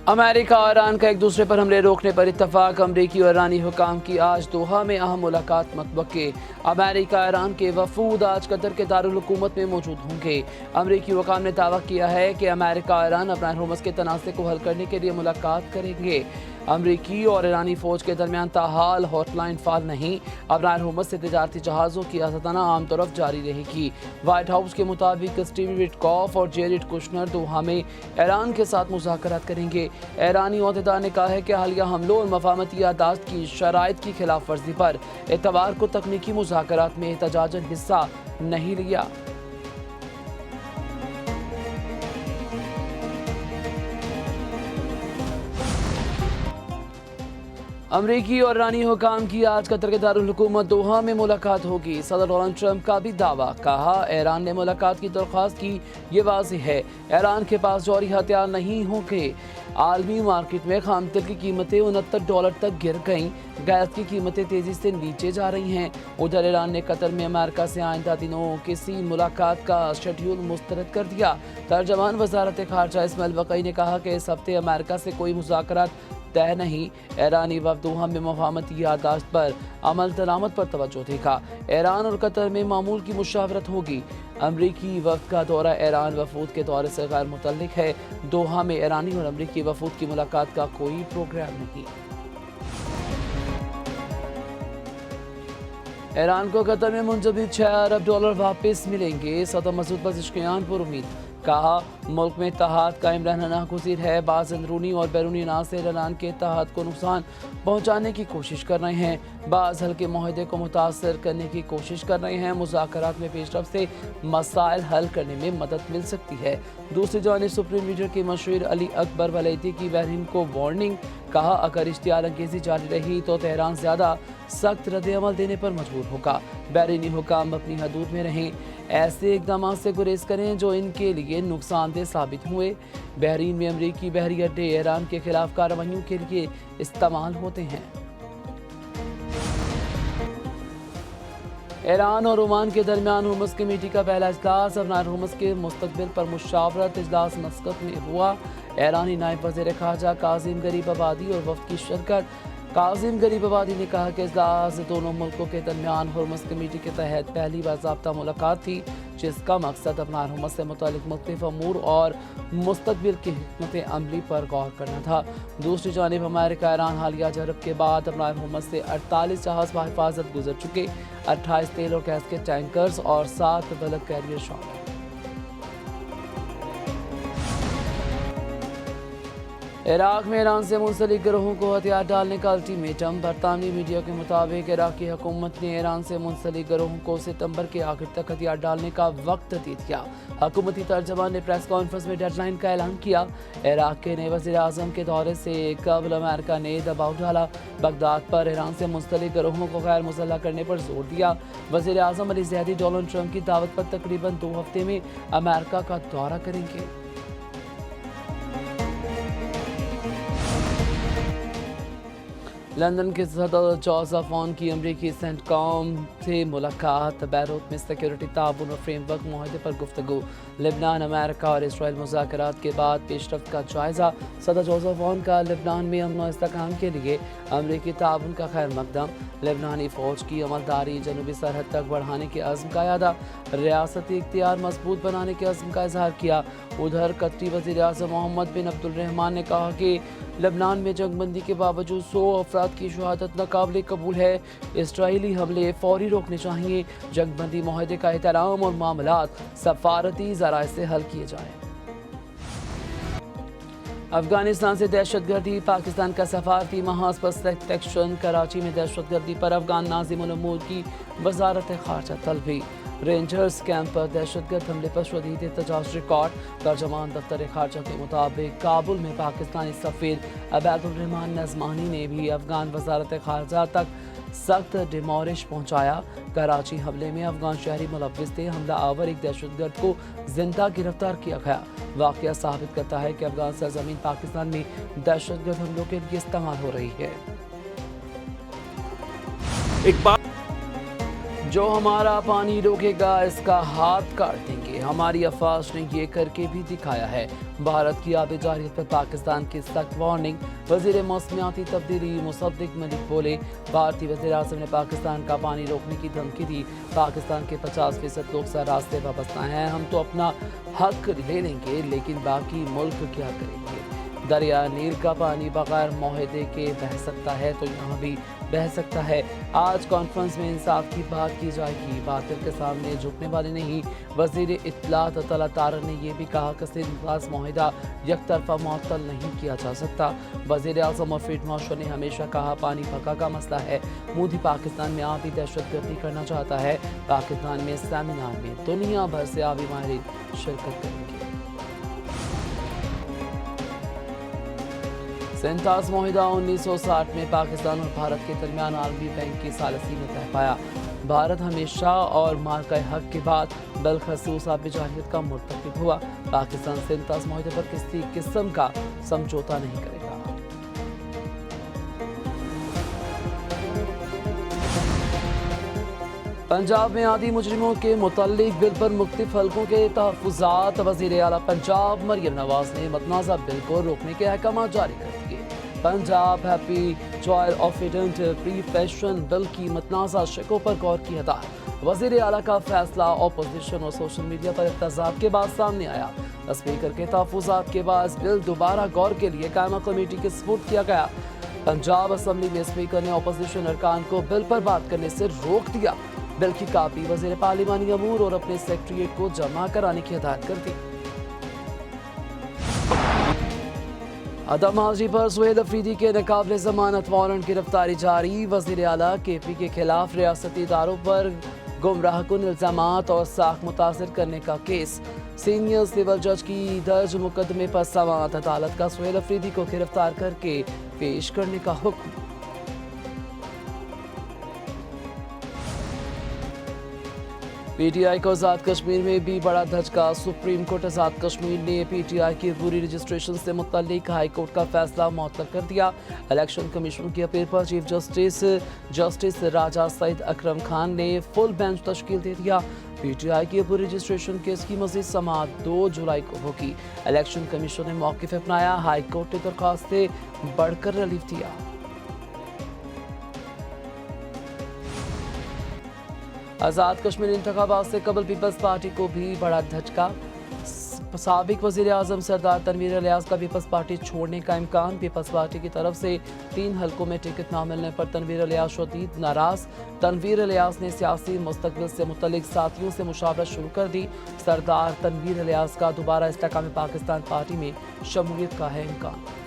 امریکہ اور ایران کا ایک دوسرے پر حملے روکنے پر اتفاق۔ امریکی اور ایرانی حکام کی آج دوحہ میں اہم ملاقات متوقع۔ امریکہ ایران کے وفود آج قطر کے دارالحکومت میں موجود ہوں گے۔ امریکی حکام نے دعویٰ کیا ہے کہ امریکہ اور ایران ابراہیم ہرمز کے تنازع کو حل کرنے کے لیے ملاقات کریں گے۔ امریکی اور ایرانی فوج کے درمیان تاحال ہاٹ لائن فعال نہیں۔ ابراہیم ہرمز سے تجارتی جہازوں کی آزادانہ عام رفت جاری رہے گی۔ وائٹ ہاؤس کے مطابق اسٹیو وٹکوف اور جیریڈ کشنر دوحہ میں ایران کے ساتھ مذاکرات کریں گے۔ ایرانی عہدیدار نے کہا ہے کہ حالیہ حملوں اور مفاہمتی یادداشت کی شرائط کی خلاف ورزی پر اتوار کو تکنیکی مذاکرات میں احتجاجاً حصہ نہیں لیا۔ امریکی اور ایرانی حکام کی آج قطر کے دارالحکومت دوحہ میں ملاقات ہوگی۔ صدر ڈونلڈ ٹرمپ کا بھی دعویٰ، کہا ایران نے ملاقات کی درخواست کی، یہ واضح ہے ایران کے پاس جوہری ہتھیار نہیں ہوں گے۔ عالمی مارکیٹ میں خام تیل کی قیمتیں $69 تک گر گئیں۔ گیس کی قیمتیں تیزی سے نیچے جا رہی ہیں۔ ادھر ایران نے قطر میں امریکہ سے آئندہ دنوں کسی ملاقات کا شیڈول مسترد کر دیا۔ ترجمان وزارت خارجہ اسماعیل وقئی نے کہا کہ اس ہفتے امریکہ سے کوئی مذاکرات طے نہیں۔ ایرانی وفد دوحہ میں مفاہمتی یادداشت پر عمل درآمد پر توجہ دے گا۔ ایران اور قطر میں معمول کی مشاورت ہوگی۔ امریکی وفد کا دورہ ایران وفود کے دورے سے غیر متعلق ہے۔ دوحہ میں ایرانی اور امریکی وفود کی ملاقات کا کوئی پروگرام نہیں۔ ایران کو قطر میں منجمد $6 ارب واپس ملیں گے۔ صدر مسعود پزشکیان پر امید، کہا ملک میں اتحاد قائم رہنا ناگزیر ہے۔ بعض اندرونی اور بیرونی عناصر ایران کے اتحاد کو نقصان پہنچانے کی کوشش کر رہے ہیں، بعض ہلکے معاہدے کو متاثر کرنے کی کوشش کر رہے ہیں۔ مذاکرات میں پیش رفت سے مسائل حل کرنے میں مدد مل سکتی ہے۔ دوسری جانب سپریم لیڈر کے مشیر علی اکبر ولیتی کی بحرین کو وارننگ، کہا اگر اشتعال انگیزی جاری رہی تو تہران زیادہ سخت رد عمل دینے پر مجبور ہوگا۔ بحرینی حکام اپنی حدود میں رہیں، ایسے اقدامات سے گریز کریں جو ان کے لیے نقصان دہ ثابت ہوئے۔ بحرین میں امریکی بحری اڈے ایران کے خلاف کارروائیوں کے لیے استعمال ہوتے ہیں۔ ایران اور عمان کے درمیان ہرمز کمیٹی کا پہلا اجلاس۔ ابراہیم ہرمز کے مستقبل پر مشاورت اجلاس مسقط میں ہوا۔ ایرانی نائب وزیر خارجہ کاظم غریب آبادی اور وفد کی شرکت۔ کاظم غریب آبادی نے کہا کہ اجلاس دونوں ملکوں کے درمیان ہرمز کمیٹی کے تحت پہلی باضابطہ ملاقات تھی، جس کا مقصد ابراہیم ہرمز سے متعلق مختلف امور اور مستقبل کی حکمت عملی پر غور کرنا تھا۔ دوسری جانب امریکہ ایران حالیہ جھڑپ کے بعد ابراہیم ہرمز سے 48 جہاز بحفاظت گزر چکے، 28 تیل اور گیس کے ٹینکرز اور 7 بلک کیریئر شامل۔ عراق میں ایران سے منسلک گروہوں کو ہتھیار ڈالنے کا الٹیمیٹم۔ برطانوی میڈیا کے مطابق عراقی حکومت نے ایران سے منسلک گروہوں کو ستمبر کے آخر تک ہتھیار ڈالنے کا وقت دے دیا۔ حکومتی ترجمان نے پریس کانفرنس میں ڈیڈ لائن کا اعلان کیا۔ عراق کے نئے وزیر اعظم کے دورے سے قبل امریکہ نے دباؤ ڈالا، بغداد پر ایران سے منسلک گروہوں کو غیر مسلح کرنے پر زور دیا۔ وزیر اعظم علی زیدی ڈونلڈ ٹرمپ کی دعوت پر تقریباً 2 ہفتے میں امریکہ کا دورہ کریں گے۔ لندن کے صدر جوزف آن کی امریکی سینٹ کام سے ملاقات۔ بیروت میں سیکیورٹی تعاون اور فریم ورک معاہدے پر گفتگو۔ لبنان، امریکہ اور اسرائیل مذاکرات کے بعد پیش رفت کا جائزہ۔ صدر جوزف آن کا لبنان میں امن و استحکام کے لیے امریکی تعاون کا خیر مقدم۔ لبنانی فوج کی عملداری جنوبی سرحد تک بڑھانے کے عزم کا اعادہ۔ ریاستی اختیار مضبوط بنانے کے عزم کا اظہار کیا۔ ادھر قطری وزیر اعظم محمد بن عبد الرحمان نے کہا کہ لبنان میں جنگ بندی کے باوجود 100 افراد کی شہادت ناقابل قبول ہے۔ اسرائیلی حملے فوری روکنے چاہیے، جنگ بندی معاہدے کا احترام اور معاملات سفارتی ذرائع سے حل کیے جائیں۔ افغانستان سے دہشت گردی، پاکستان کا سفارتی محاذ پر سخت ایکشن۔ کراچی میں دہشت گردی پر افغان ناظم الامور کی وزارت خارجہ طلبی۔ رینجرز کیمپ پر دہشت گرد حملے پر شدید احتجاج ریکارڈ۔ ترجمان دفتر خارجہ کے مطابق کابل میں پاکستانی سفیر عبید الرحمان نظمانی نے بھی افغان وزارت خارجہ تک سخت ڈیمورش پہنچایا۔ کراچی حملے میں افغان شہری ملوث تھے۔ حملہ آور ایک دہشت گرد کو زندہ گرفتار کیا گیا۔ واقعہ ثابت کرتا ہے کہ افغان سرزمین پاکستان میں دہشت گرد حملوں کے لیے استعمال ہو رہی ہے۔ جو ہمارا پانی روکے گا اس کا ہاتھ کاٹ دیں گے، ہماری افواج نے یہ کر کے بھی دکھایا ہے۔ بھارت کی آبی جارحیت پر پاکستان کی سخت وارننگ، وزیر موسمیاتی تبدیلی مصدق ملک بولے۔ بھارتی وزیر اعظم نے پاکستان کا پانی روکنے کی دھمکی دی۔ پاکستان کے 50% لوگ راستے وابستہ ہیں، ہم تو اپنا حق لے لیں گے لیکن باقی ملک کیا کریں گے؟ دریا نیل کا پانی بغیر معاہدے کے بہہ سکتا ہے تو یہاں بھی بہہ سکتا ہے۔ آج کانفرنس میں انصاف کی بات کی جائے گی، باطل کے سامنے جھکنے والے نہیں۔ وزیر اطلاعات عطا طارق نے یہ بھی کہا کہ سندھ معاہدہ یک طرفہ معطل نہیں کیا جا سکتا۔ وزیر اعظم اور فیلڈ مارشل نے ہمیشہ کہا پانی پکا کا مسئلہ ہے، مودی پاکستان میں آبی دہشت گردی کرنا چاہتا ہے۔ پاکستان میں سیمینار میں دنیا بھر سے آبی ماہرین شرکت کریں گے۔ سینتاس معاہدہ 1960 میں پاکستان اور بھارت کے درمیان عالمی بینک کی ثالثی میں طے پایا۔ بھارت ہمیشہ اور مارکہ حق کے بعد بالخصوص آبی جارحیت کا مرتکب ہوا۔ پاکستان سینتاس معاہدے پر کسی قسم کا سمجھوتا نہیں کرے گا۔ پنجاب میں عادی مجرموں کے متعلق بل پر مختلف حلقوں کے تحفظات۔ وزیر اعلیٰ پنجاب مریم نواز نے متنازع بل کو روکنے کے احکامات جاری کر دیے۔ پنجاب ہیپی جوائر آف ایڈنٹ پری فیشن بل کی متنازع شقوں پر غور کی ہدایت۔ وزیر اعلیٰ کا فیصلہ اپوزیشن اور سوشل میڈیا پر احتجاج کے بعد سامنے آیا۔ اسپیکر کے تحفظات کے بعد بل دوبارہ غور کے لیے قائمہ کمیٹی کے سپرد کیا گیا۔ پنجاب اسمبلی میں اسپیکر نے اپوزیشن ارکان کو بل پر بات کرنے سے روک دیا۔ بل کی کاپی وزیر پارلیمانی امور اور اپنے سیکریٹریٹ کو جمع کرانے کی ہدایت کر دی۔ عدم حاضری پر سہیل افریدی کے ناقابل ضمانت وارنٹ گرفتاری جاری۔ وزیر اعلیٰ کے پی کے خلاف ریاستی اداروں پر گمراہ کن الزامات اور ساکھ متاثر کرنے کا کیس۔ سینئر سول جج کی درج مقدمے پر سماعت، عدالت کا سہیل افریدی کو گرفتار کر کے پیش کرنے کا حکم۔ پی ٹی آئی کو آزاد کشمیر میں بھی بڑا دھچکا۔ سپریم کورٹ آزاد کشمیر نے پی ٹی آئی کی عبوری رجسٹریشن سے متعلق ہائی کورٹ کا فیصلہ معطل کر دیا۔ الیکشن کمیشن کی اپیل پر چیف جسٹس راجہ سعید اکرم خان نے فل بینچ تشکیل دے دیا۔ پی ٹی آئی کی عبوری رجسٹریشن کیس کی مزید سماعت 2 جولائی کو ہوگی۔ الیکشن کمیشن نے موقف اپنایا، ہائی کورٹ نے درخواست سے بڑھ کر ریلیف دیا۔ آزاد کشمیر انتخابات سے قبل پیپلز پارٹی کو بھی بڑا دھچکا۔ سابق وزیر اعظم سردار تنویر الیاس کا پیپلز پارٹی چھوڑنے کا امکان۔ پیپلز پارٹی کی طرف سے 3 حلقوں میں ٹکٹ نہ ملنے پر تنویر الیاس شدید ناراض۔ تنویر الیاس نے سیاسی مستقبل سے متعلق ساتھیوں سے مشاورت شروع کر دی۔ سردار تنویر الیاس کا دوبارہ استحکام پاکستان پارٹی میں شمولیت کا ہے امکان۔